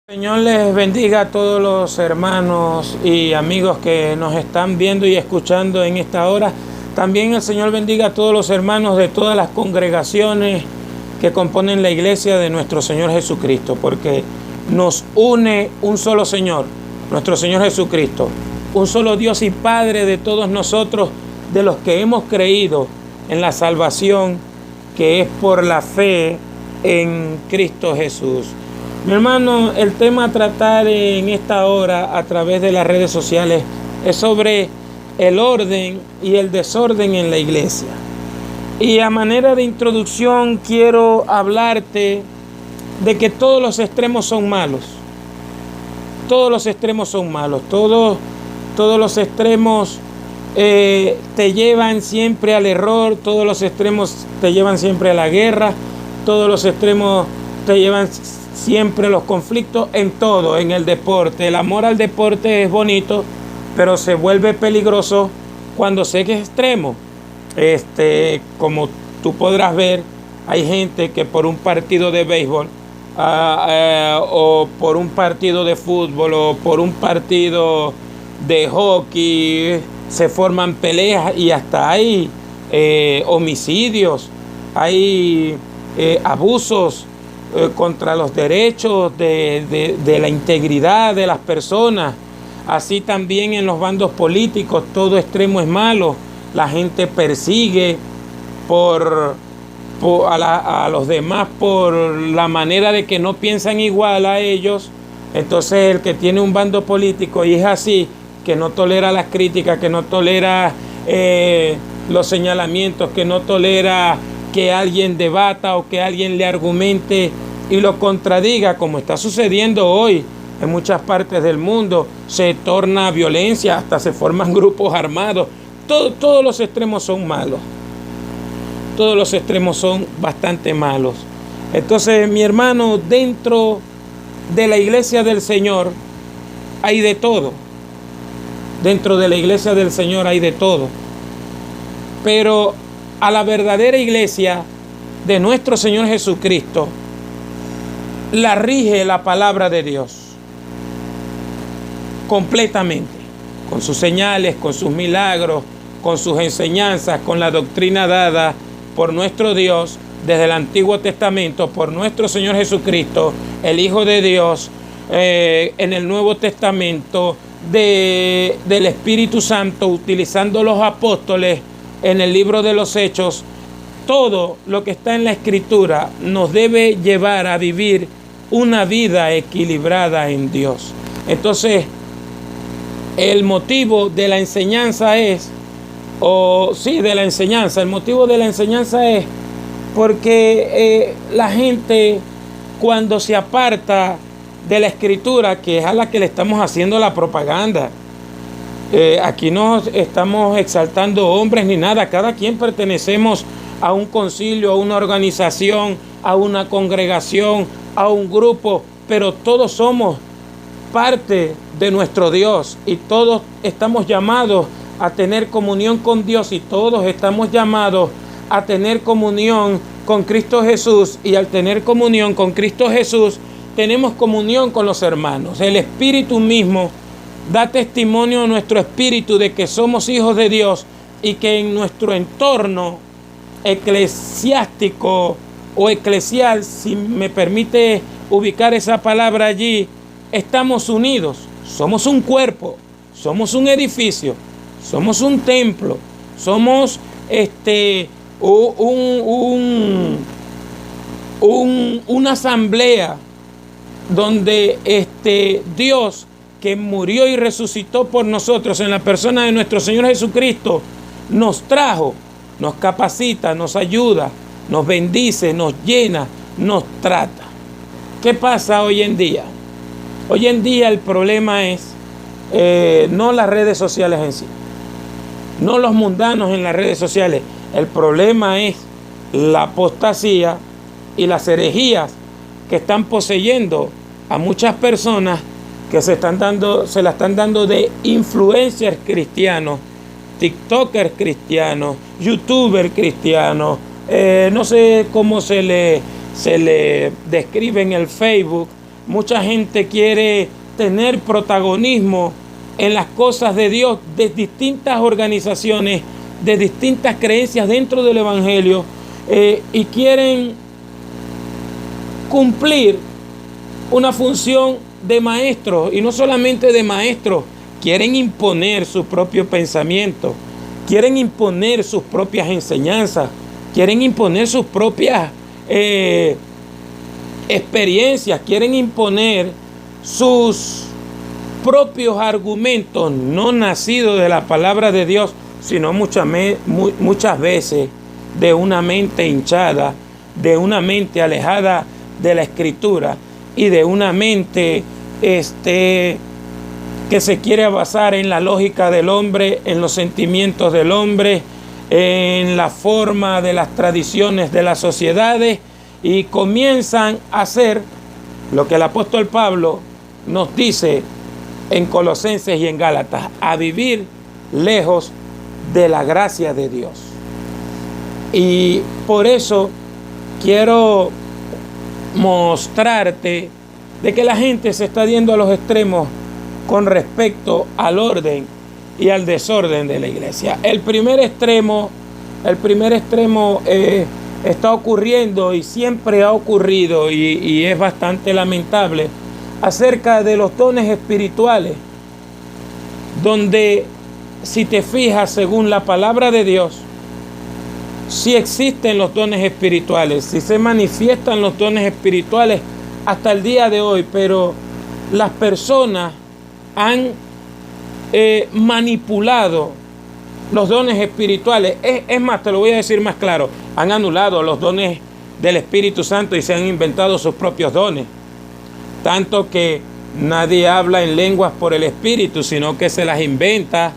Señor les bendiga a todos los hermanos y amigos que nos están viendo y escuchando en esta hora. También el Señor bendiga a todos los hermanos de todas las congregaciones que componen la iglesia de nuestro Señor Jesucristo, porque nos une un solo Señor, nuestro Señor Jesucristo, un solo Dios y Padre de todos nosotros, de los que hemos creído en la salvación que es por la fe en Cristo Jesús. Mi hermano, el tema a tratar en esta hora a través de las redes sociales es sobre el orden y el desorden en la iglesia. Y a manera de introducción quiero hablarte de que todos los extremos son malos. Todos los extremos son malos. Todos los extremos te llevan siempre al error. Todos los extremos te llevan siempre a la guerra. Todos los extremos te llevan siempre los conflictos en todo, en el deporte. El amor al deporte es bonito, pero se vuelve peligroso cuando se es extremo. Como tú podrás ver, hay gente que por un partido de béisbol o por un partido de fútbol o por un partido de hockey se forman peleas y hasta hay homicidios, hay abusos contra los derechos de la integridad de las personas. Así también en los bandos políticos, todo extremo es malo. La gente persigue a los demás por la manera de que no piensan igual a ellos. Entonces el que tiene un bando político y es así, que no tolera las críticas, que no tolera los señalamientos, que no tolera que alguien debata o que alguien le argumente y lo contradiga, como está sucediendo hoy en muchas partes del mundo, se torna violencia, hasta se forman grupos armados. Todos los extremos son malos. Todos los extremos son bastante malos. Entonces, mi hermano, dentro de la iglesia del Señor hay de todo. Dentro de la iglesia del Señor hay de todo. Pero a la verdadera iglesia de nuestro Señor Jesucristo la rige la palabra de Dios completamente, con sus señales, con sus milagros, con sus enseñanzas, con la doctrina dada por nuestro Dios desde el Antiguo Testamento, por nuestro Señor Jesucristo, el Hijo de Dios, en el Nuevo Testamento, del Espíritu Santo, utilizando los apóstoles en el libro de los Hechos. Todo lo que está en la Escritura nos debe llevar a vivir una vida equilibrada en Dios. Entonces, el motivo de la enseñanza el motivo de la enseñanza es porque la gente, cuando se aparta de la Escritura, que es a la que le estamos haciendo la propaganda, aquí no estamos exaltando hombres ni nada, cada quien pertenecemos a un concilio, a una organización, a una congregación, a un grupo, pero todos somos parte de nuestro Dios y todos estamos llamados a tener comunión con Dios y todos estamos llamados a tener comunión con Cristo Jesús, y al tener comunión con Cristo Jesús tenemos comunión con los hermanos. El Espíritu mismo da testimonio a nuestro espíritu de que somos hijos de Dios y que en nuestro entorno eclesiástico o eclesial, si me permite ubicar esa palabra allí, estamos unidos, somos un cuerpo, somos un edificio, somos un templo, somos una asamblea donde Dios, que murió y resucitó por nosotros en la persona de nuestro Señor Jesucristo, nos trajo, nos capacita, nos ayuda, nos bendice, nos llena, nos trata. ¿Qué pasa hoy en día? Hoy en día el problema es no las redes sociales en sí, no los mundanos en las redes sociales. El problema es la apostasía y las herejías que están poseyendo a muchas personas que se la están dando de influencers cristianos, tiktokers cristianos, youtubers cristianos, no sé cómo se le describe en el Facebook, mucha gente quiere tener protagonismo en las cosas de Dios, de distintas organizaciones, de distintas creencias dentro del Evangelio, y quieren cumplir una función de maestro, y no solamente de maestro, quieren imponer su propio pensamiento, quieren imponer sus propias enseñanzas, quieren imponer sus propias experiencias, quieren imponer sus propios argumentos no nacidos de la palabra de Dios, sino muchas veces de una mente hinchada, de una mente alejada de la Escritura y de una mente que se quiere basar en la lógica del hombre, en los sentimientos del hombre, en la forma de las tradiciones de las sociedades, y comienzan a hacer lo que el apóstol Pablo nos dice en Colosenses y en Gálatas, a vivir lejos de la gracia de Dios. Y por eso quiero mostrarte de que la gente se está yendo a los extremos con respecto al orden y al desorden de la iglesia. El primer extremo está ocurriendo y siempre ha ocurrido, y es bastante lamentable, acerca de los dones espirituales, donde, si te fijas, según la palabra de Dios, sí existen los dones espirituales, sí se manifiestan los dones espirituales hasta el día de hoy, pero las personas han manipulado los dones espirituales. Es más, te lo voy a decir más claro, han anulado los dones del Espíritu Santo y se han inventado sus propios dones. Tanto que nadie habla en lenguas por el Espíritu, sino que se las inventa.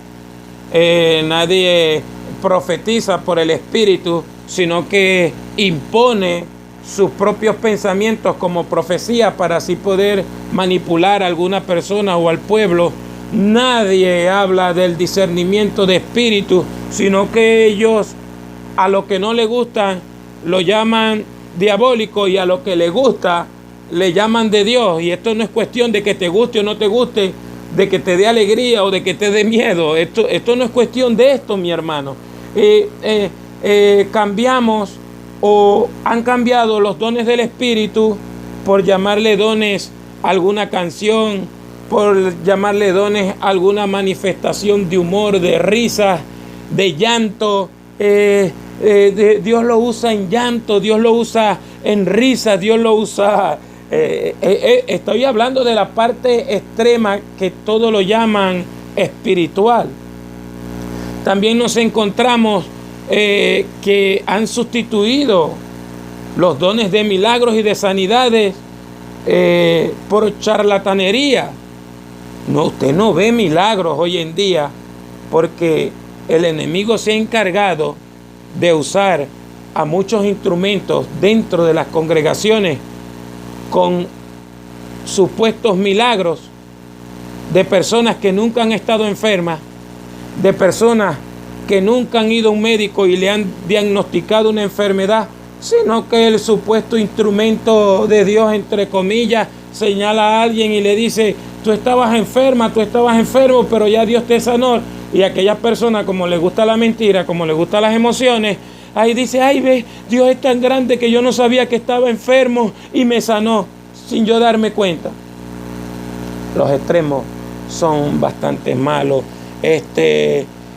Nadie profetiza por el Espíritu, sino que impone sus propios pensamientos como profecía para así poder manipular a alguna persona o al pueblo. Nadie habla del discernimiento de espíritu, sino que ellos, a lo que no le gusta, lo llaman diabólico, y a lo que le gusta le llaman de Dios. Y esto no es cuestión de que te guste o no te guste, de que te dé alegría o de que te dé miedo. Esto no es cuestión de esto, mi hermano. Cambiamos o han cambiado los dones del Espíritu por llamarle dones a alguna canción, por llamarle dones a alguna manifestación de humor, de risa, de llanto. Dios lo usa en llanto, Dios lo usa en risa, Dios lo usa. Estoy hablando de la parte extrema, que todo lo llaman espiritual. También nos encontramos que han sustituido los dones de milagros y de sanidades por charlatanería. No, usted no ve milagros hoy en día porque el enemigo se ha encargado de usar a muchos instrumentos dentro de las congregaciones con supuestos milagros de personas que nunca han estado enfermas, de personas que nunca han ido a un médico y le han diagnosticado una enfermedad, sino que el supuesto instrumento de Dios, entre comillas, señala a alguien y le dice: tú estabas enferma, tú estabas enfermo, pero ya Dios te sanó. Y aquella persona, como le gusta la mentira, como le gustan las emociones, ahí dice: ay, ve, Dios es tan grande que yo no sabía que estaba enfermo y me sanó, sin yo darme cuenta. Los extremos son bastante malos.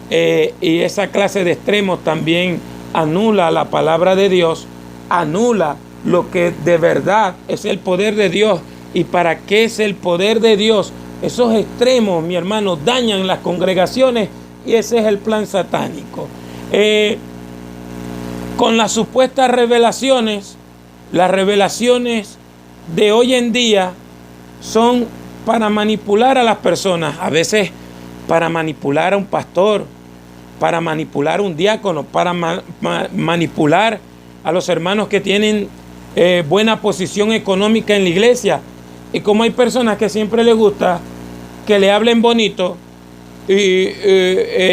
Y esa clase de extremos también anula la palabra de Dios, anula lo que de verdad es el poder de Dios. ¿Y para qué es el poder de Dios? Esos extremos, mi hermano, dañan las congregaciones, y ese es el plan satánico. Con las supuestas revelaciones, las revelaciones de hoy en día son para manipular a las personas, a veces para manipular a un pastor, para manipular a un diácono, para manipular a los hermanos que tienen buena posición económica en la iglesia. Y como hay personas que siempre les gusta que le hablen bonito, y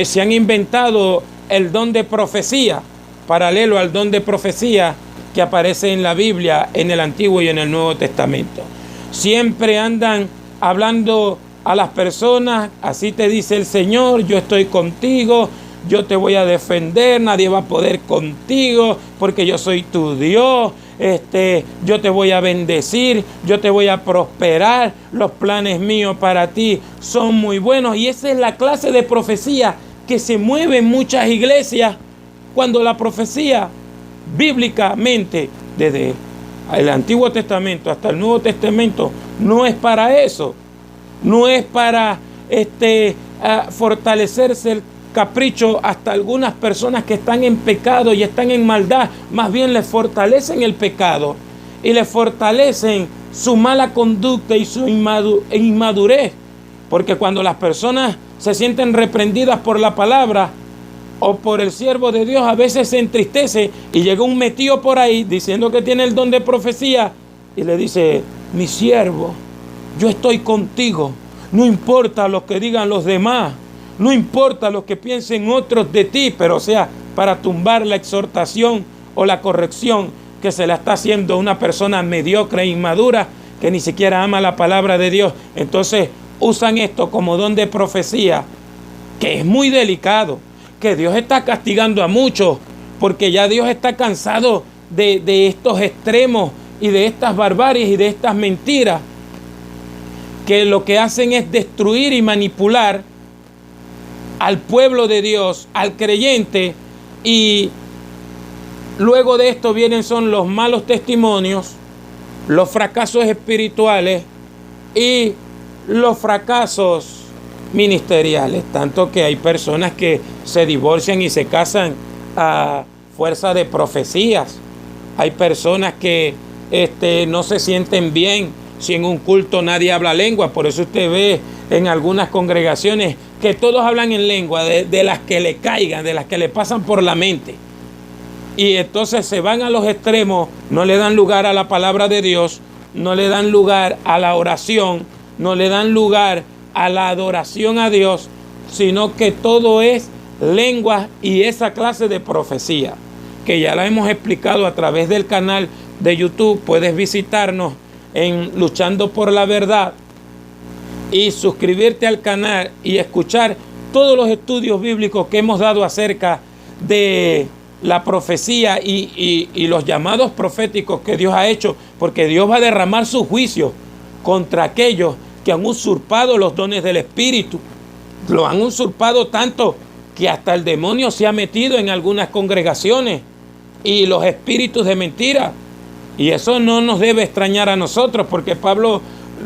se han inventado el don de profecía, paralelo al don de profecía que aparece en la Biblia, en el Antiguo y en el Nuevo Testamento. Siempre andan hablando a las personas, así te dice el Señor, yo estoy contigo, yo te voy a defender, nadie va a poder contigo porque yo soy tu Dios, yo te voy a bendecir, yo te voy a prosperar, los planes míos para ti son muy buenos. Y esa es la clase de profecía que se mueve en muchas iglesias, cuando la profecía bíblicamente desde el Antiguo Testamento hasta el Nuevo Testamento no es para eso, no es para fortalecerse el capricho hasta algunas personas que están en pecado y están en maldad. Más bien les fortalecen el pecado y les fortalecen su mala conducta y su inmadurez, porque cuando las personas se sienten reprendidas por la palabra o por el siervo de Dios, a veces se entristece y llega un metido por ahí diciendo que tiene el don de profecía y le dice: mi siervo, yo estoy contigo, no importa lo que digan los demás, no importa lo que piensen otros de ti, pero o sea, para tumbar la exhortación o la corrección que se la está haciendo una persona mediocre e inmadura que ni siquiera ama la palabra de Dios. Entonces usan esto como don de profecía, que es muy delicado, que Dios está castigando a muchos, porque ya Dios está cansado de estos extremos y de estas barbaries y de estas mentiras, que lo que hacen es destruir y manipular al pueblo de Dios, al creyente, y luego de esto son los malos testimonios, los fracasos espirituales y los fracasos ministeriales, tanto que hay personas que se divorcian y se casan a fuerza de profecías. Hay personas que no se sienten bien si en un culto nadie habla lengua. Por eso usted ve en algunas congregaciones que todos hablan en lengua, de las que le caigan, de las que le pasan por la mente. Y entonces se van a los extremos, no le dan lugar a la palabra de Dios, no le dan lugar a la oración, no le dan lugar a la adoración a Dios, sino que todo es lengua y esa clase de profecía, que ya la hemos explicado a través del canal de YouTube. Puedes visitarnos en Luchando por la Verdad y suscribirte al canal y escuchar todos los estudios bíblicos que hemos dado acerca de la profecía y los llamados proféticos que Dios ha hecho, porque Dios va a derramar su juicio contra aquellos que han usurpado los dones del Espíritu. Lo han usurpado tanto que hasta el demonio se ha metido en algunas congregaciones y los espíritus de mentira. Y eso no nos debe extrañar a nosotros, porque Pablo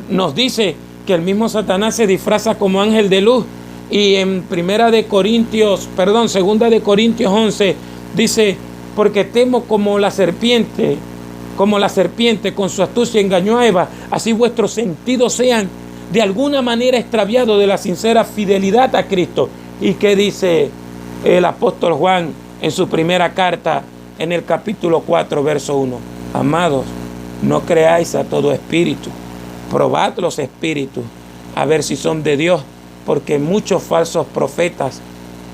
nos dice que el mismo Satanás se disfraza como ángel de luz. Y en 2 Corintios 11 dice: porque temo como la serpiente con su astucia engañó a Eva, así vuestros sentidos sean de alguna manera extraviados de la sincera fidelidad a Cristo. ¿Y qué dice el apóstol Juan en su primera carta, en el capítulo 4, verso 1? Amados, no creáis a todo espíritu, probad los espíritus, a ver si son de Dios, porque muchos falsos profetas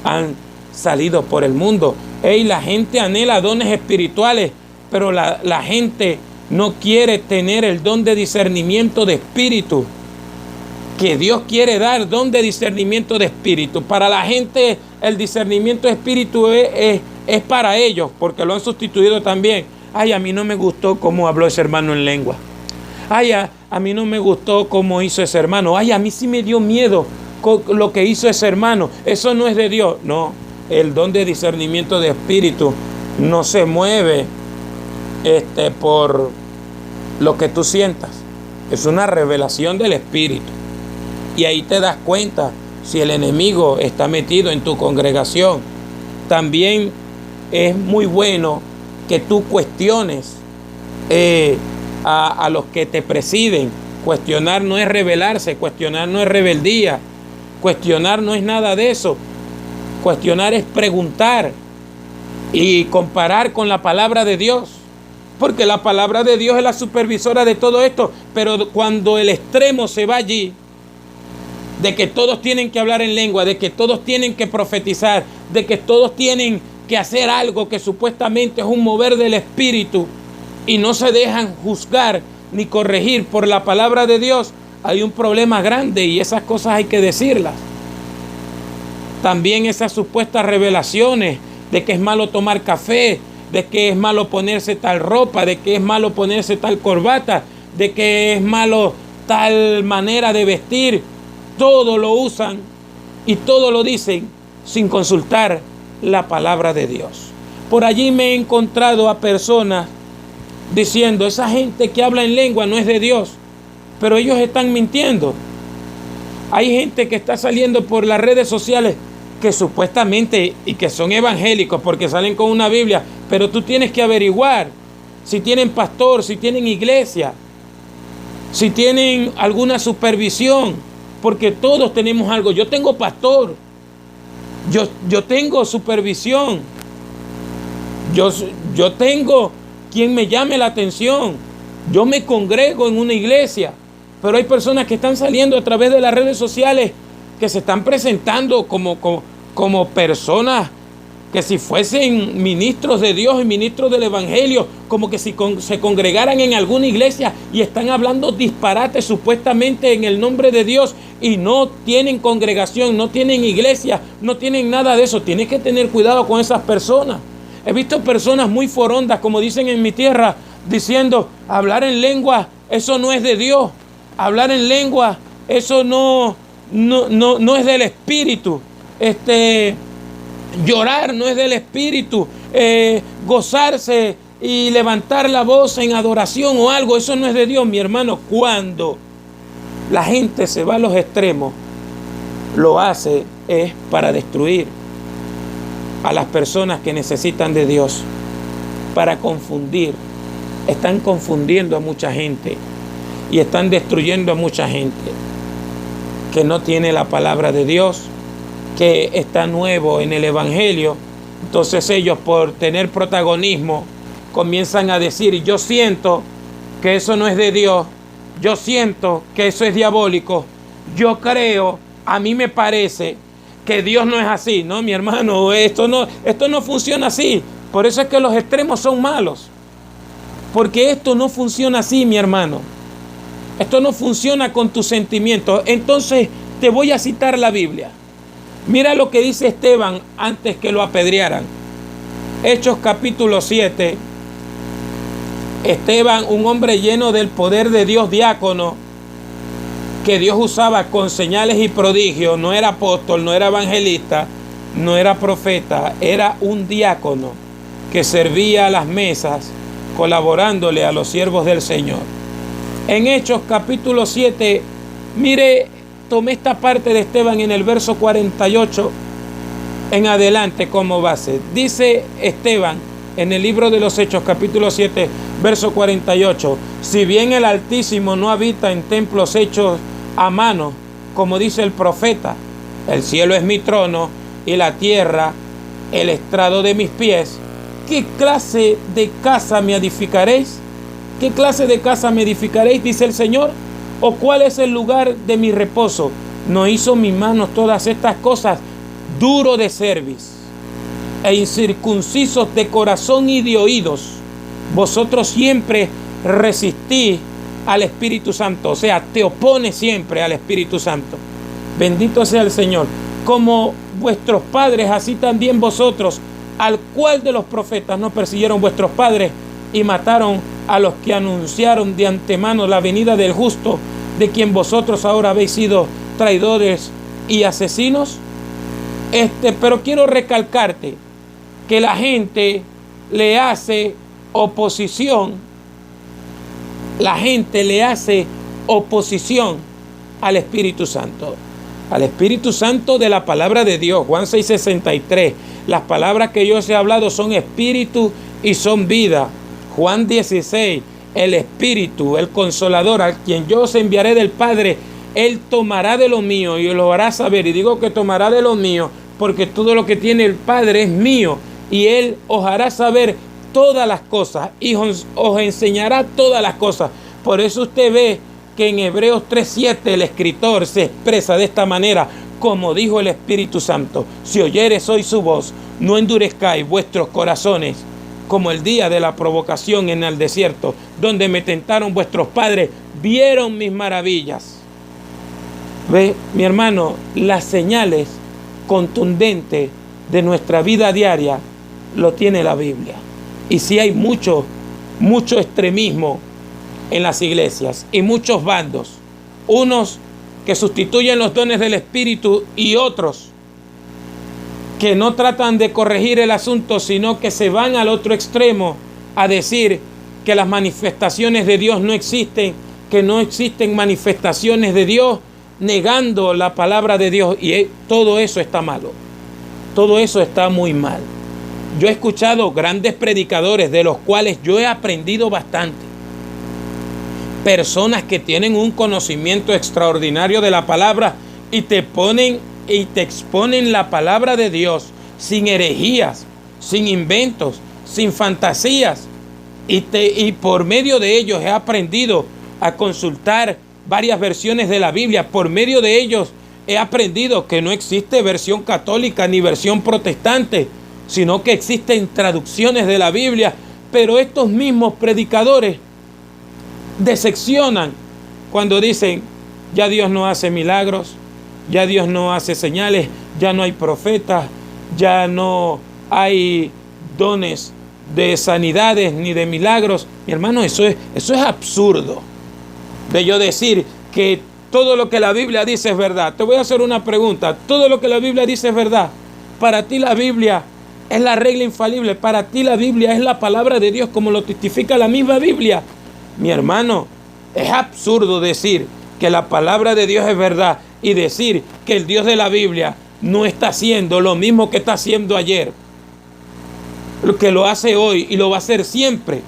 han salido por el mundo. La gente anhela dones espirituales, pero la gente no quiere tener el don de discernimiento de espíritu, que Dios quiere dar, don de discernimiento de espíritu. Para la gente el discernimiento de espíritu es para ellos, porque lo han sustituido también. Ay, a mí no me gustó cómo habló ese hermano en lengua. Ay, a mí no me gustó cómo hizo ese hermano. Ay, a mí sí me dio miedo lo que hizo ese hermano. Eso no es de Dios. No, el don de discernimiento de espíritu no se mueve por lo que tú sientas. Es una revelación del espíritu. Y ahí te das cuenta si el enemigo está metido en tu congregación. También es muy bueno que tú cuestiones a los que te presiden. Cuestionar no es rebelarse, cuestionar no es rebeldía, cuestionar no es nada de eso. Cuestionar es preguntar y comparar con la palabra de Dios, porque la palabra de Dios es la supervisora de todo esto. Pero cuando el extremo se va allí, de que todos tienen que hablar en lengua, de que todos tienen que profetizar, de que todos tienen que hacer algo que supuestamente es un mover del espíritu, y no se dejan juzgar ni corregir por la palabra de Dios, hay un problema grande y esas cosas hay que decirlas. También esas supuestas revelaciones de que es malo tomar café, de que es malo ponerse tal ropa, de que es malo ponerse tal corbata, de que es malo tal manera de vestir, todo lo usan y todo lo dicen sin consultar la palabra de Dios. Por allí me he encontrado a personas diciendo, esa gente que habla en lengua no es de Dios, pero ellos están mintiendo. Hay gente que está saliendo por las redes sociales que supuestamente y que son evangélicos porque salen con una Biblia, pero tú tienes que averiguar si tienen pastor, si tienen iglesia, si tienen alguna supervisión, porque todos tenemos algo. Yo tengo pastor, yo tengo supervisión, yo tengo quien me llame la atención, yo me congrego en una iglesia, pero hay personas que están saliendo a través de las redes sociales que se están presentando como personas que si fuesen ministros de Dios y ministros del Evangelio, como que si se congregaran en alguna iglesia y están hablando disparates supuestamente en el nombre de Dios y no tienen congregación, no tienen iglesia, no tienen nada de eso. Tienes que tener cuidado con esas personas. He visto personas muy forondas, como dicen en mi tierra, diciendo, hablar en lengua, eso no es de Dios. Hablar en lengua, eso no es del Espíritu. Llorar no es del Espíritu. Gozarse y levantar la voz en adoración o algo, eso no es de Dios, mi hermano. Cuando la gente se va a los extremos, lo hace es para destruir a las personas que necesitan de Dios, para confundir. Están confundiendo a mucha gente y están destruyendo a mucha gente que no tiene la palabra de Dios, que está nuevo en el Evangelio. Entonces ellos, por tener protagonismo, comienzan a decir, yo siento que eso no es de Dios, yo siento que eso es diabólico, yo creo, a mí me parece que Dios no es así. No, mi hermano, esto no funciona así. Por eso es que los extremos son malos, porque esto no funciona así, mi hermano. Esto no funciona con tus sentimientos. Entonces te voy a citar la Biblia. Mira lo que dice Esteban antes que lo apedrearan. Hechos capítulo 7. Esteban, un hombre lleno del poder de Dios, diácono, que Dios usaba con señales y prodigios. No era apóstol, no era evangelista, no era profeta, era un diácono que servía a las mesas, colaborándole a los siervos del Señor. En Hechos capítulo 7, mire, tomé esta parte de Esteban en el verso 48 en adelante como base. Dice Esteban en el libro de los Hechos capítulo 7, verso 48, si bien el Altísimo no habita en templos hechos a mano, como dice el profeta, el cielo es mi trono y la tierra el estrado de mis pies, ¿qué clase de casa me edificaréis? ¿Qué clase de casa me edificaréis? Dice el Señor. ¿O cuál es el lugar de mi reposo? ¿No hizo mis manos todas estas cosas? Duro de cerviz e incircuncisos de corazón y de oídos, vosotros siempre resistís al Espíritu Santo. O sea, te opones siempre al Espíritu Santo. Bendito sea el Señor. Como vuestros padres, así también vosotros. ¿Al cual de los profetas no persiguieron vuestros padres y mataron a los que anunciaron de antemano la venida del justo, de quien vosotros ahora habéis sido traidores y asesinos? Pero quiero recalcarte que la gente le hace oposición. La gente le hace oposición al Espíritu Santo. Al Espíritu Santo de la palabra de Dios. Juan 6:63. Las palabras que yo os he hablado son espíritu y son vida. Juan 16. El Espíritu, el Consolador, a quien yo os enviaré del Padre, Él tomará de lo mío y lo hará saber. Y digo que tomará de lo mío porque todo lo que tiene el Padre es mío. Y Él os hará saber todas las cosas y os enseñará todas las cosas. Por eso usted ve que en Hebreos 3:7 el escritor se expresa de esta manera, como dijo el Espíritu Santo: si oyereis hoy su voz, no endurezcáis vuestros corazones como el día de la provocación en el desierto, donde me tentaron vuestros padres, vieron mis maravillas. Ve, mi hermano, las señales contundentes de nuestra vida diaria lo tiene la Biblia. Y si hay mucho extremismo en las iglesias y muchos bandos, unos que sustituyen los dones del Espíritu y otros que no tratan de corregir el asunto, sino que se van al otro extremo a decir que las manifestaciones de Dios no existen, que no existen manifestaciones de Dios, negando la palabra de Dios. Y todo eso está malo. Todo eso está muy mal. Yo he escuchado grandes predicadores de los cuales yo he aprendido bastante. Personas que tienen un conocimiento extraordinario de la palabra y te ponen y te exponen la palabra de Dios sin herejías, sin inventos, sin fantasías. Y por medio de ellos he aprendido a consultar varias versiones de la Biblia. Por medio de ellos he aprendido que no existe versión católica ni versión protestante, sino que existen traducciones de la Biblia. Pero estos mismos predicadores decepcionan cuando dicen: ya Dios no hace milagros, ya Dios no hace señales, ya no hay profetas, ya no hay dones de sanidades ni de milagros. Mi hermano, eso es absurdo. De yo decir que todo lo que la Biblia dice es verdad. Te voy a hacer una pregunta. ¿Todo lo que la Biblia dice es verdad? Para ti la Biblia es la regla infalible. Para ti la Biblia es la palabra de Dios, como lo testifica la misma Biblia. Mi hermano, es absurdo decir que la palabra de Dios es verdad y decir que el Dios de la Biblia no está haciendo lo mismo que está haciendo ayer, lo que lo hace hoy y lo va a hacer siempre.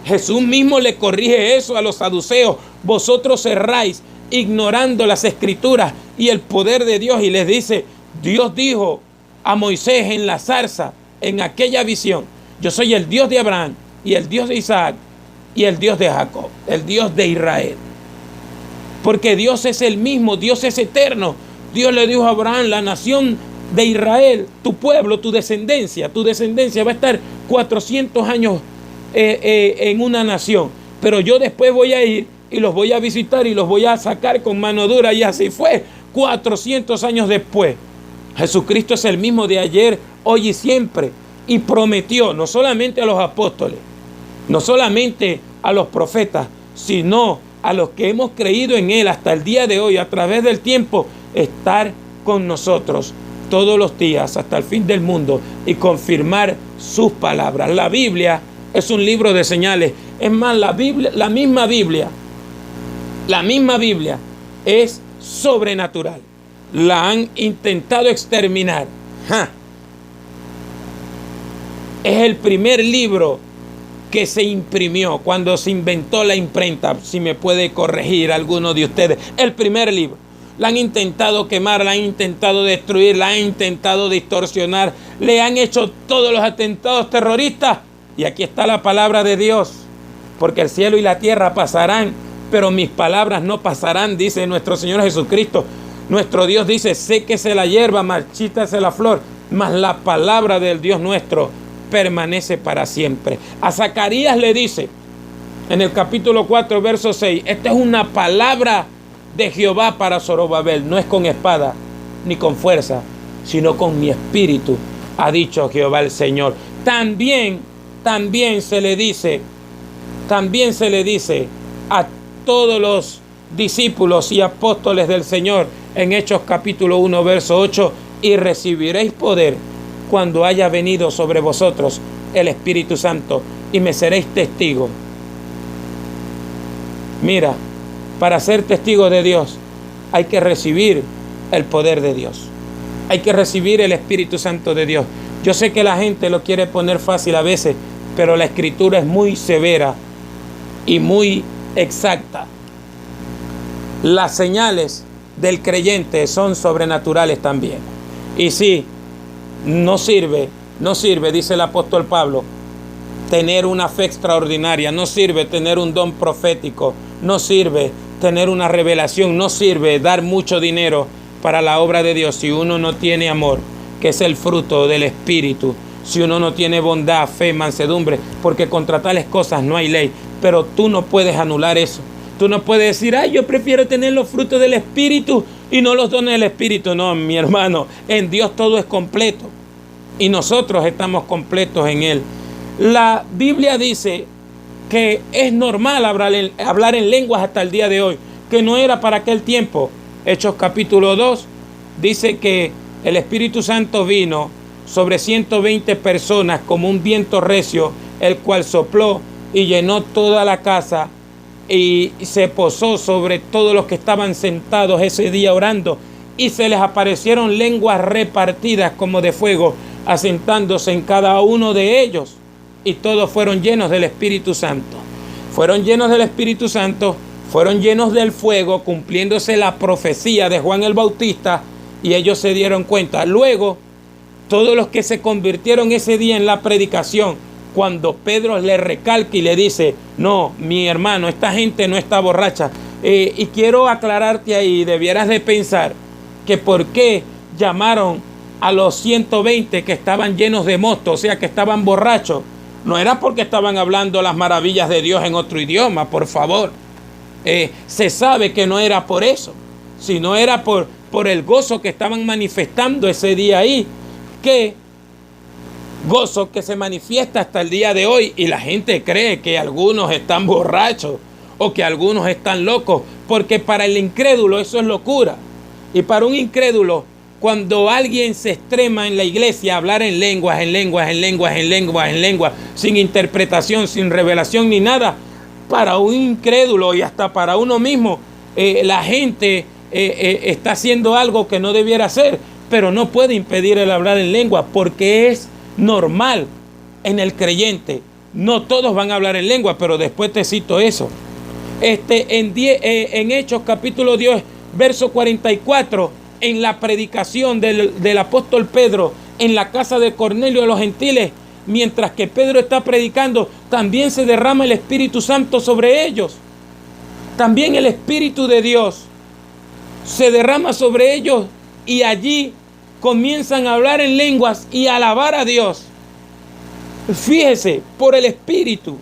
Jesús mismo le corrige eso a los saduceos: vosotros cerráis ignorando las escrituras y el poder de Dios. Y les dice: Dios dijo a Moisés en la zarza, en aquella visión: yo soy el Dios de Abraham y el Dios de Isaac y el Dios de Jacob, el Dios de Israel. Porque Dios es el mismo, Dios es eterno. Dios le dijo a Abraham: la nación de Israel, tu pueblo, tu descendencia va a estar 400 años en una nación, pero yo después voy a ir y los voy a visitar y los voy a sacar con mano dura. Y así fue 400 años después. Jesucristo es el mismo de ayer, hoy y siempre, y prometió no solamente a los apóstoles, no solamente a los profetas, sino a los que hemos creído en Él hasta el día de hoy, a través del tiempo, estar con nosotros todos los días hasta el fin del mundo y confirmar sus palabras. La Biblia es un libro de señales. Es más, la misma Biblia es sobrenatural. La han intentado exterminar. Es el primer libro que se imprimió cuando se inventó la imprenta. Si me puede corregir alguno de ustedes, el primer libro. La han intentado quemar, la han intentado destruir, la han intentado distorsionar, le han hecho todos los atentados terroristas. Y aquí está la palabra de Dios: porque el cielo y la tierra pasarán, pero mis palabras no pasarán, dice nuestro Señor Jesucristo. Nuestro Dios dice: séquese la hierba, marchítase la flor, mas la palabra del Dios nuestro permanece para siempre. A Zacarías le dice en el capítulo 4, verso 6: esta es una palabra de Jehová para Zorobabel, no es con espada ni con fuerza, sino con mi espíritu, ha dicho Jehová el Señor. También se le dice a todos los discípulos y apóstoles del Señor en Hechos capítulo 1, verso 8: y recibiréis poder cuando haya venido sobre vosotros el Espíritu Santo, y me seréis testigos. Mira, para ser testigo de Dios hay que recibir el poder de Dios. Hay que recibir el Espíritu Santo de Dios. Yo sé que la gente lo quiere poner fácil a veces, pero la Escritura es muy severa y muy exacta. Las señales del creyente son sobrenaturales también. Y sí, no sirve, dice el apóstol Pablo, tener una fe extraordinaria, no sirve tener un don profético, no sirve tener una revelación, no sirve dar mucho dinero para la obra de Dios si uno no tiene amor, que es el fruto del Espíritu. si uno no tiene bondad, fe, mansedumbre, porque contra tales cosas no hay ley. Pero tú no puedes anular eso. Tú no puedes decir, ay, yo prefiero tener los frutos del Espíritu y no los dones del Espíritu. No, mi hermano, en Dios todo es completo y nosotros estamos completos en Él. La Biblia dice que es normal hablar en lenguas hasta el día de hoy, que no era para aquel tiempo. Hechos capítulo 2 dice que el Espíritu Santo vino sobre 120 personas como un viento recio, el cual sopló y llenó toda la casa y se posó sobre todos los que estaban sentados ese día orando, y se les aparecieron lenguas repartidas como de fuego, asentándose en cada uno de ellos, y todos fueron llenos del Espíritu Santo. Fueron llenos del Espíritu Santo, fueron llenos del fuego, cumpliéndose la profecía de Juan el Bautista, y ellos se dieron cuenta. Luego, todos los que se convirtieron ese día en la predicación, cuando Pedro le recalca y le dice, no, mi hermano, esta gente no está borracha. Y quiero aclararte ahí, debieras de pensar que por qué llamaron a los 120 que estaban llenos de mosto, o sea, que estaban borrachos. No era porque estaban hablando las maravillas de Dios en otro idioma, por favor. Se sabe que no era por eso, sino era por el gozo que estaban manifestando ese día ahí, que gozo que se manifiesta hasta el día de hoy, y la gente cree que algunos están borrachos o que algunos están locos, porque para el incrédulo eso es locura. Y para un incrédulo, cuando alguien se extrema en la iglesia a hablar en lenguas, sin interpretación, sin revelación ni nada, para un incrédulo y hasta para uno mismo, la gente está haciendo algo que no debiera hacer, pero no puede impedir el hablar en lengua, porque es normal en el creyente. No todos van a hablar en lengua, pero después te cito eso. En Hechos capítulo 10, verso 44, en la predicación del apóstol Pedro en la casa de Cornelio de los gentiles, mientras que Pedro está predicando, también se derrama el Espíritu Santo sobre ellos. También el Espíritu de Dios se derrama sobre ellos, y allí comienzan a hablar en lenguas y a alabar a Dios. Fíjese, por el Espíritu.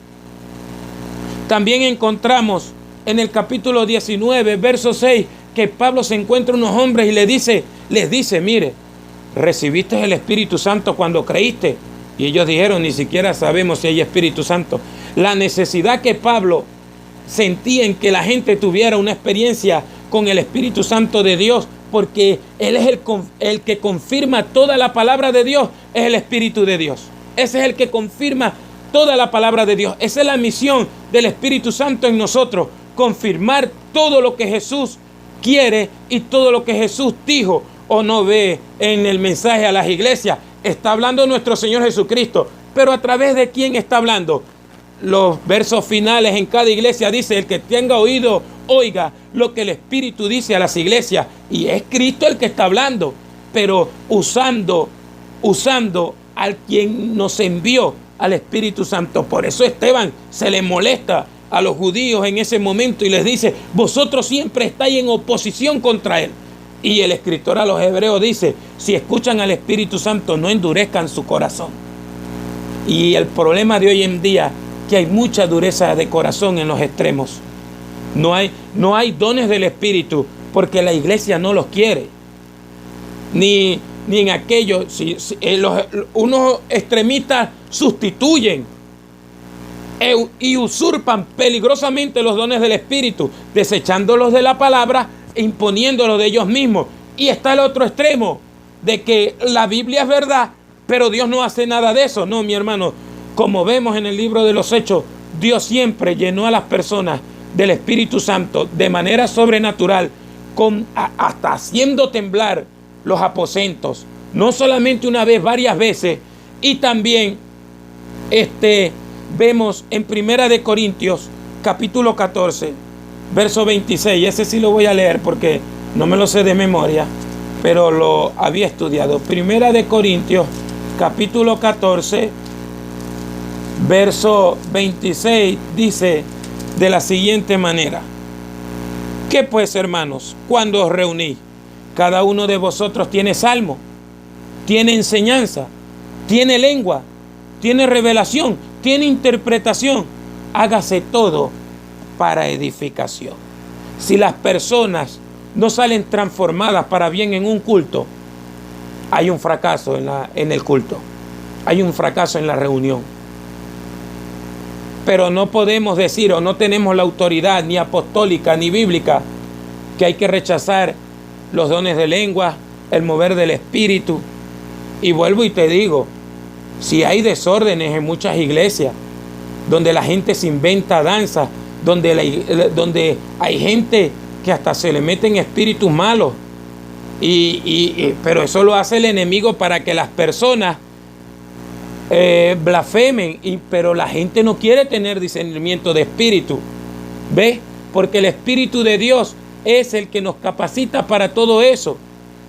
También encontramos en el capítulo 19, verso 6, que Pablo se encuentra unos hombres y les dice, mire, recibiste el Espíritu Santo cuando creíste. Y ellos dijeron, ni siquiera sabemos si hay Espíritu Santo. La necesidad que Pablo sentía en que la gente tuviera una experiencia con el Espíritu Santo de Dios, porque Él es el que confirma toda la palabra de Dios, es el Espíritu de Dios. Ese es el que confirma toda la palabra de Dios. Esa es la misión del Espíritu Santo en nosotros, confirmar todo lo que Jesús quiere y todo lo que Jesús dijo o no ve en el mensaje a las iglesias. Está hablando nuestro Señor Jesucristo, pero ¿a través de quién está hablando? Los versos finales en cada iglesia dice, el que tenga oído, oiga lo que el Espíritu dice a las iglesias. Y es Cristo el que está hablando, pero usando al quien nos envió, al Espíritu Santo. Por eso Esteban se le molesta a los judíos en ese momento y les dice, vosotros siempre estáis en oposición contra Él. Y el escritor a los hebreos dice, si escuchan al Espíritu Santo, no endurezcan su corazón. Y el problema de hoy en día, que hay mucha dureza de corazón en los extremos. No hay dones del Espíritu porque la iglesia no los quiere. Ni en aquellos, unos extremistas sustituyen y usurpan peligrosamente los dones del Espíritu, desechándolos de la palabra e imponiéndolos de ellos mismos. Y está el otro extremo, de que la Biblia es verdad, pero Dios no hace nada de eso. No, mi hermano, como vemos en el libro de los Hechos, Dios siempre llenó a las personas del Espíritu Santo de manera sobrenatural, hasta haciendo temblar los aposentos, no solamente una vez, varias veces. Y también vemos en Primera de Corintios capítulo 14 verso 26, ese sí lo voy a leer porque no me lo sé de memoria, pero lo había estudiado. Primera de Corintios capítulo 14 verso 26 dice de la siguiente manera: ¿qué pues, hermanos, cuando os reunís? Cada uno de vosotros tiene salmo, tiene enseñanza, tiene lengua, tiene revelación, tiene interpretación. Hágase todo para edificación. Si las personas no salen transformadas para bien en un culto, hay un fracaso en el culto. Hay un fracaso en la reunión. Pero no podemos decir, o no tenemos la autoridad ni apostólica ni bíblica, que hay que rechazar los dones de lengua, el mover del espíritu. Y vuelvo y te digo, si hay desórdenes en muchas iglesias, donde la gente se inventa danzas, donde hay gente que hasta se le meten espíritus malos, pero eso lo hace el enemigo para que las personas blasfemen, pero la gente no quiere tener discernimiento de espíritu. ¿Ves? Porque el Espíritu de Dios es el que nos capacita para todo eso.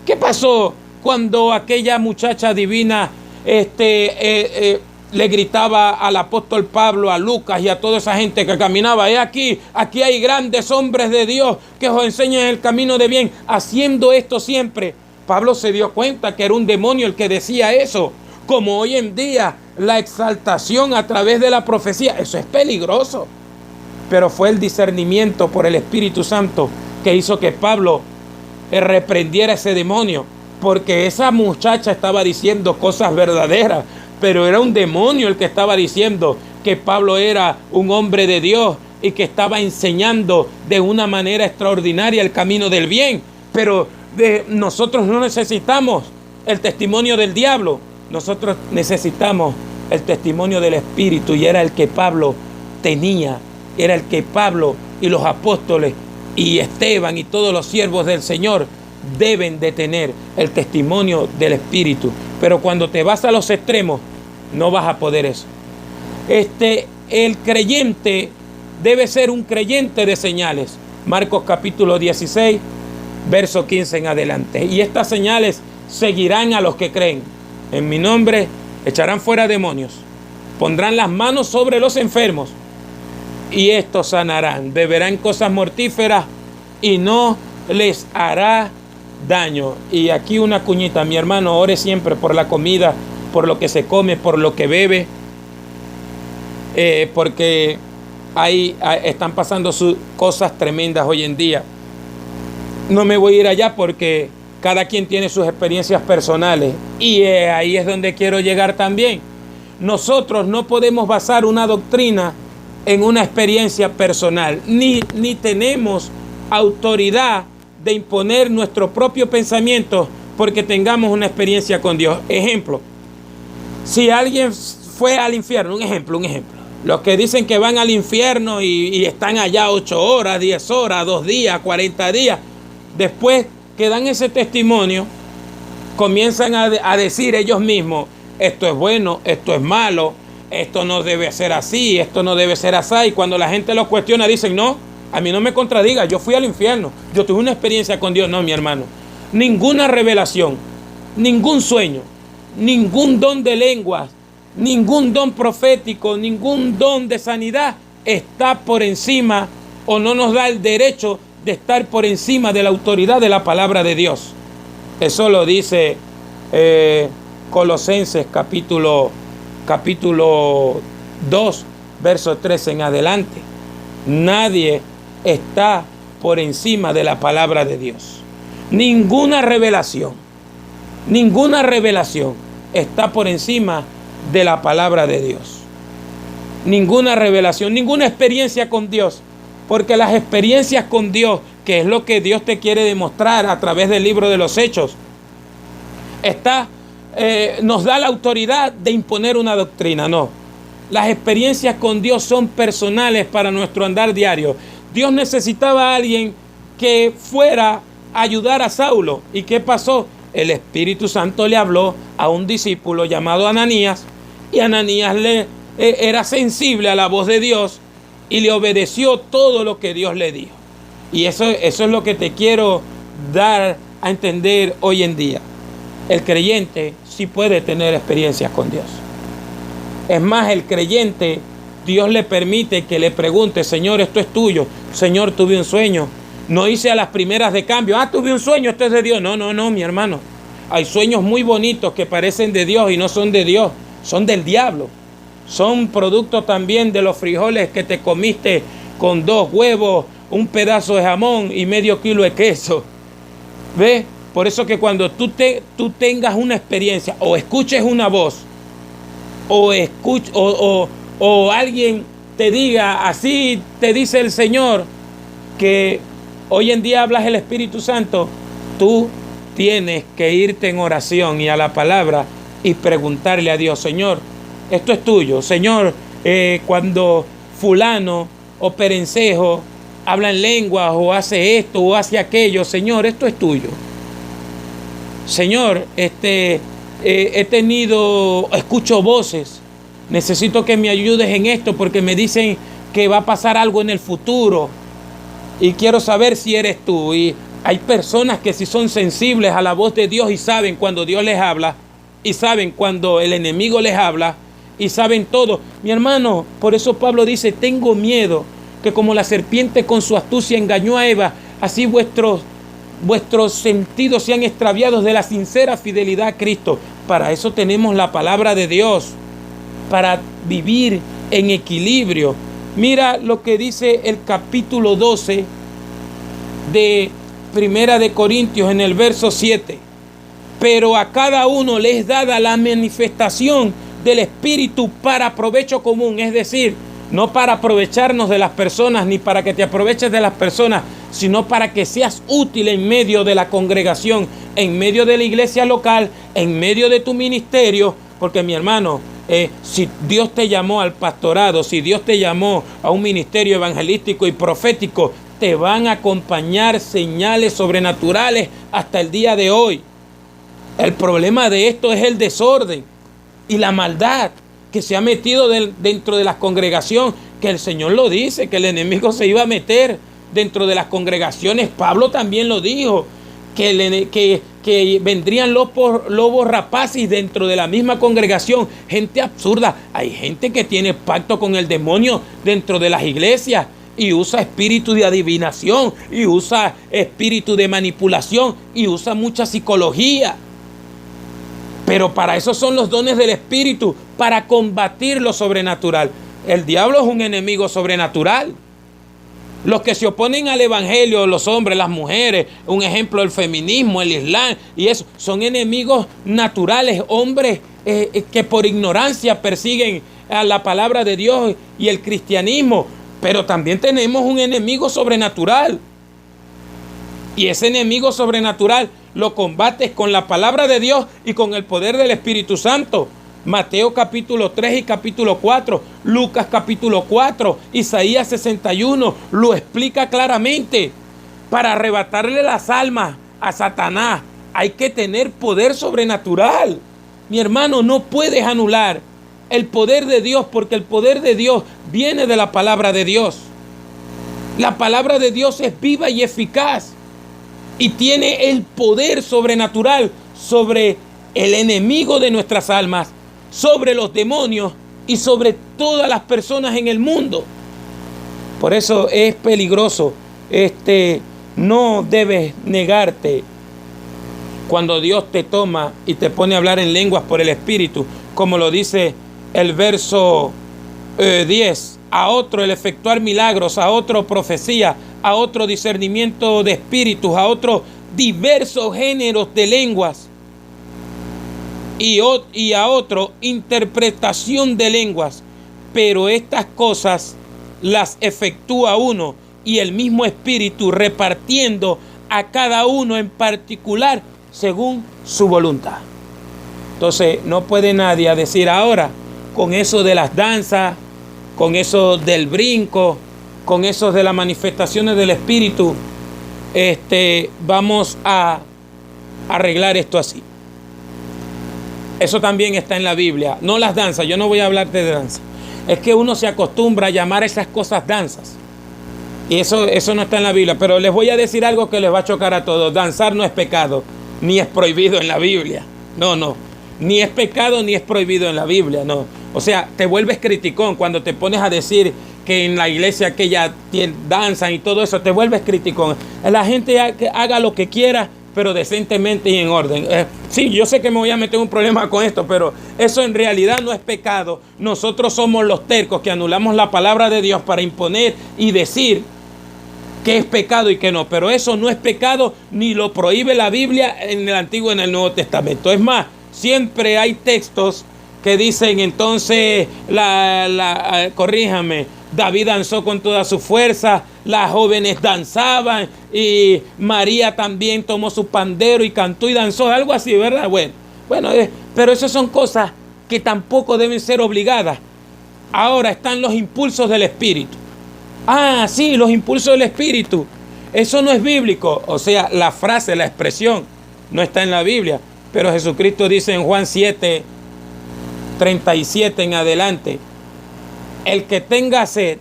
¿Qué pasó cuando aquella muchacha divina le gritaba al apóstol Pablo, a Lucas y a toda esa gente que caminaba? Aquí hay grandes hombres de Dios que os enseñan el camino de bien, haciendo esto siempre. Pablo se dio cuenta que era un demonio el que decía eso. Como hoy en día la exaltación a través de la profecía, eso es peligroso. Pero fue el discernimiento por el Espíritu Santo que hizo que Pablo reprendiera ese demonio, porque esa muchacha estaba diciendo cosas verdaderas, pero era un demonio el que estaba diciendo que Pablo era un hombre de Dios y que estaba enseñando de una manera extraordinaria el camino del bien. Pero nosotros no necesitamos el testimonio del diablo, nosotros necesitamos el testimonio del Espíritu, y era el que Pablo tenía, era el que Pablo y los apóstoles y Esteban y todos los siervos del Señor deben de tener, el testimonio del Espíritu. Pero cuando te vas a los extremos, no vas a poder eso. El creyente debe ser un creyente de señales. Marcos capítulo 16, verso 15 en adelante. Y estas señales seguirán a los que creen. En mi nombre echarán fuera demonios, pondrán las manos sobre los enfermos y estos sanarán. Beberán cosas mortíferas y no les hará daño. Y aquí una cuñita, mi hermano, ore siempre por la comida, por lo que se come, por lo que bebe, porque están pasando cosas tremendas hoy en día. No me voy a ir allá porque cada quien tiene sus experiencias personales, y ahí es donde quiero llegar también. Nosotros no podemos basar una doctrina en una experiencia personal, ni tenemos autoridad de imponer nuestro propio pensamiento porque tengamos una experiencia con Dios. Ejemplo, si alguien fue al infierno, un ejemplo, los que dicen que van al infierno y están allá 8 horas, 10 horas, 2 días, 40 días, después que dan ese testimonio, comienzan a decir ellos mismos, esto es bueno, esto es malo, esto no debe ser así, esto no debe ser así. Y cuando la gente los cuestiona, dicen, no, a mí no me contradiga, yo fui al infierno, yo tuve una experiencia con Dios. No, mi hermano, ninguna revelación, ningún sueño, ningún don de lenguas, ningún don profético, ningún don de sanidad está por encima, o no nos da el derecho de estar por encima de la autoridad de la palabra de Dios. Eso lo dice Colosenses capítulo 2, verso 13 en adelante. Nadie está por encima de la palabra de Dios. Ninguna revelación está por encima de la palabra de Dios. Ninguna revelación, ninguna experiencia con Dios. Porque las experiencias con Dios, que es lo que Dios te quiere demostrar a través del libro de los Hechos, nos da la autoridad de imponer una doctrina. No, las experiencias con Dios son personales para nuestro andar diario. Dios necesitaba a alguien que fuera a ayudar a Saulo. ¿Y qué pasó? El Espíritu Santo le habló a un discípulo llamado Ananías, y Ananías era sensible a la voz de Dios y le obedeció todo lo que Dios le dijo. Y eso es lo que te quiero dar a entender hoy en día. El creyente sí puede tener experiencias con Dios. Es más, el creyente, Dios le permite que le pregunte, Señor, esto es tuyo. Señor, tuve un sueño. No hice a las primeras de cambio. Tuve un sueño, esto es de Dios. No, mi hermano. Hay sueños muy bonitos que parecen de Dios y no son de Dios, son del diablo. Son producto también de los frijoles que te comiste con 2 huevos, un pedazo de jamón y medio kilo de queso. ¿Ves? Por eso que cuando tú tengas una experiencia o escuches una voz o alguien te diga, así te dice el Señor, que hoy en día hablas el Espíritu Santo, tú tienes que irte en oración y a la palabra y preguntarle a Dios, Señor, esto es tuyo. Señor, cuando fulano o perencejo habla en lenguas o hace esto o hace aquello, Señor, esto es tuyo. Señor, escucho voces, necesito que me ayudes en esto porque me dicen que va a pasar algo en el futuro y quiero saber si eres tú. Y hay personas que sí son sensibles a la voz de Dios y saben cuando Dios les habla y saben cuando el enemigo les habla y saben todo. Mi hermano, por eso Pablo dice, tengo miedo que como la serpiente con su astucia engañó a Eva, así vuestros sentidos sean extraviados de la sincera fidelidad a Cristo. Para eso tenemos la palabra de Dios, para vivir en equilibrio. Mira lo que dice el capítulo 12 de Primera de Corintios en el verso 7. Pero a cada uno le es dada la manifestación del Espíritu para provecho común, es decir, no para aprovecharnos de las personas ni para que te aproveches de las personas, sino para que seas útil en medio de la congregación, en medio de la iglesia local, en medio de tu ministerio. Porque mi hermano, si Dios te llamó al pastorado, si Dios te llamó a un ministerio evangelístico y profético, te van a acompañar señales sobrenaturales hasta el día de hoy. El problema de esto es el desorden y la maldad que se ha metido dentro de la congregación, que el Señor lo dice, que el enemigo se iba a meter dentro de las congregaciones. Pablo también lo dijo, que vendrían lobos rapaces dentro de la misma congregación, gente absurda. Hay gente que tiene pacto con el demonio dentro de las iglesias y usa espíritu de adivinación y usa espíritu de manipulación y usa mucha psicología. Pero para eso son los dones del Espíritu, para combatir lo sobrenatural. El diablo es un enemigo sobrenatural. Los que se oponen al evangelio, los hombres, las mujeres, un ejemplo, el feminismo, el islam y eso, son enemigos naturales, hombres que por ignorancia persiguen a la palabra de Dios y el cristianismo. Pero también tenemos un enemigo sobrenatural. Y ese enemigo sobrenatural lo combates con la palabra de Dios y con el poder del Espíritu Santo. Mateo capítulo 3 y capítulo 4, Lucas capítulo 4, Isaías 61, lo explica claramente. Para arrebatarle las almas a Satanás hay que tener poder sobrenatural. Mi hermano, no puedes anular el poder de Dios, porque el poder de Dios viene de la palabra de Dios. La palabra de Dios es viva y eficaz y tiene el poder sobrenatural sobre el enemigo de nuestras almas, sobre los demonios y sobre todas las personas en el mundo. Por eso es peligroso. No debes negarte cuando Dios te toma y te pone a hablar en lenguas por el Espíritu, como lo dice el verso 10. A otro el efectuar milagros, a otro profecía, a otro discernimiento de espíritus, a otro diversos géneros de lenguas y a otro interpretación de lenguas. Pero estas cosas las efectúa uno y el mismo Espíritu, repartiendo a cada uno en particular según su voluntad. Entonces no puede nadie decir ahora, con eso de las danzas, con eso del brinco, con eso de las manifestaciones del Espíritu, vamos a arreglar esto así. Eso también está en la Biblia. No las danzas, yo no voy a hablarte de danza. Es que uno se acostumbra a llamar a esas cosas danzas. Y eso no está en la Biblia. Pero les voy a decir algo que les va a chocar a todos. Danzar no es pecado, ni es prohibido en la Biblia. No. Ni es pecado, ni es prohibido en la Biblia, no. O sea, te vuelves criticón cuando te pones a decir que en la iglesia aquella danzan y todo eso, te vuelves criticón. La gente haga lo que quiera, pero decentemente y en orden. Sí, yo sé que me voy a meter en un problema con esto, pero eso en realidad no es pecado. Nosotros somos los tercos que anulamos la palabra de Dios para imponer y decir que es pecado y que no, pero eso no es pecado ni lo prohíbe la Biblia en el Antiguo y en el Nuevo Testamento. Es más, siempre hay textos que dicen entonces, corríjame, David danzó con toda su fuerza, las jóvenes danzaban y María también tomó su pandero y cantó y danzó, algo así, ¿verdad? Bueno, pero esas son cosas que tampoco deben ser obligadas. Ahora están los impulsos del Espíritu. Ah, sí, los impulsos del Espíritu. Eso no es bíblico. O sea, la frase, la expresión no está en la Biblia. Pero Jesucristo dice en Juan 7:37 en adelante: el que tenga sed,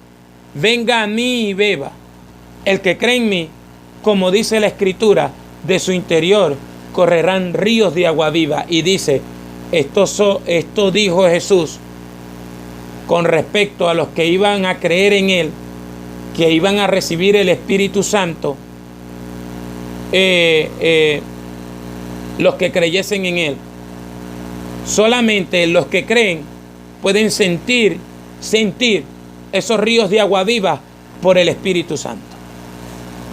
venga a mí y beba. El que cree en mí, como dice la Escritura, de su interior correrán ríos de agua viva. Y dice, esto dijo Jesús con respecto a los que iban a creer en Él, que iban a recibir el Espíritu Santo, los que creyesen en Él. Solamente los que creen pueden sentir esos ríos de agua viva por el Espíritu Santo.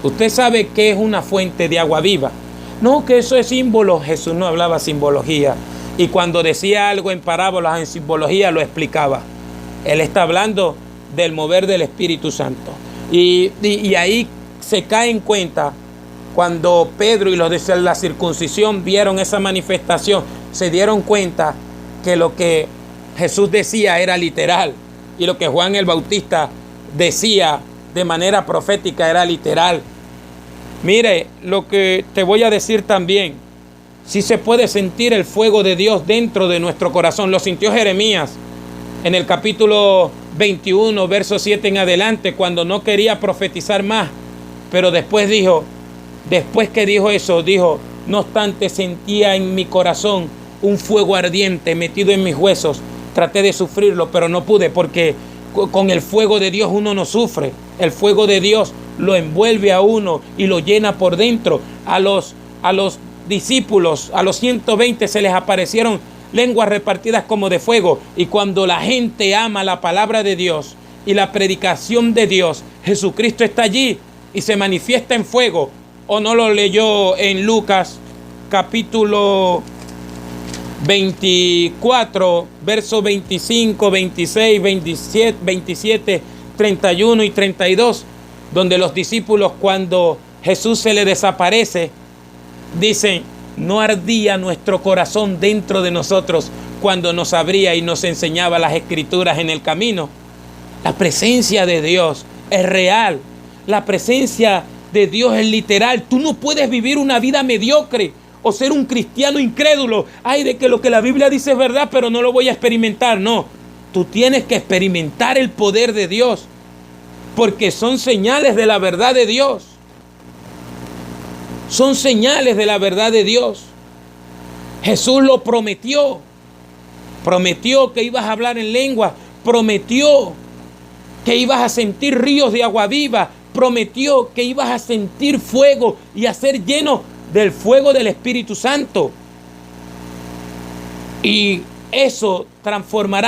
Usted sabe qué es una fuente de agua viva. No, que eso es símbolo. Jesús no hablaba simbología. Y cuando decía algo en parábolas, en simbología, lo explicaba. Él está hablando del mover del Espíritu Santo. Y ahí se cae en cuenta cuando Pedro y los de la circuncisión vieron esa manifestación, se dieron cuenta que lo que Jesús decía era literal y lo que Juan el Bautista decía de manera profética era literal. Mire, lo que te voy a decir también, si se puede sentir el fuego de Dios dentro de nuestro corazón. Lo sintió Jeremías en el capítulo 21, verso 7 en adelante, cuando no quería profetizar más, pero después que dijo eso, dijo: no obstante sentía en mi corazón un fuego ardiente metido en mis huesos. Traté de sufrirlo, pero no pude, porque con el fuego de Dios uno no sufre. El fuego de Dios lo envuelve a uno y lo llena por dentro. A los discípulos, a los 120, se les aparecieron lenguas repartidas como de fuego. Y cuando la gente ama la palabra de Dios y la predicación de Dios, Jesucristo está allí y se manifiesta en fuego. ¿O no lo leyó en Lucas capítulo 24, versos 25, 26, 27, 31 y 32, donde los discípulos, cuando Jesús se le desaparece, dicen: no ardía nuestro corazón dentro de nosotros cuando nos abría y nos enseñaba las Escrituras en el camino? La presencia de Dios es real. La presencia de Dios es literal. Tú no puedes vivir una vida mediocre o ser un cristiano incrédulo. Ay, de que lo que la Biblia dice es verdad, pero no lo voy a experimentar. No, tú tienes que experimentar el poder de Dios, porque son señales de la verdad de Dios. Son señales de la verdad de Dios. Jesús lo prometió. Prometió que ibas a hablar en lengua. Prometió que ibas a sentir ríos de agua viva. Prometió que ibas a sentir fuego y a ser lleno del fuego del Espíritu Santo. Y eso transformará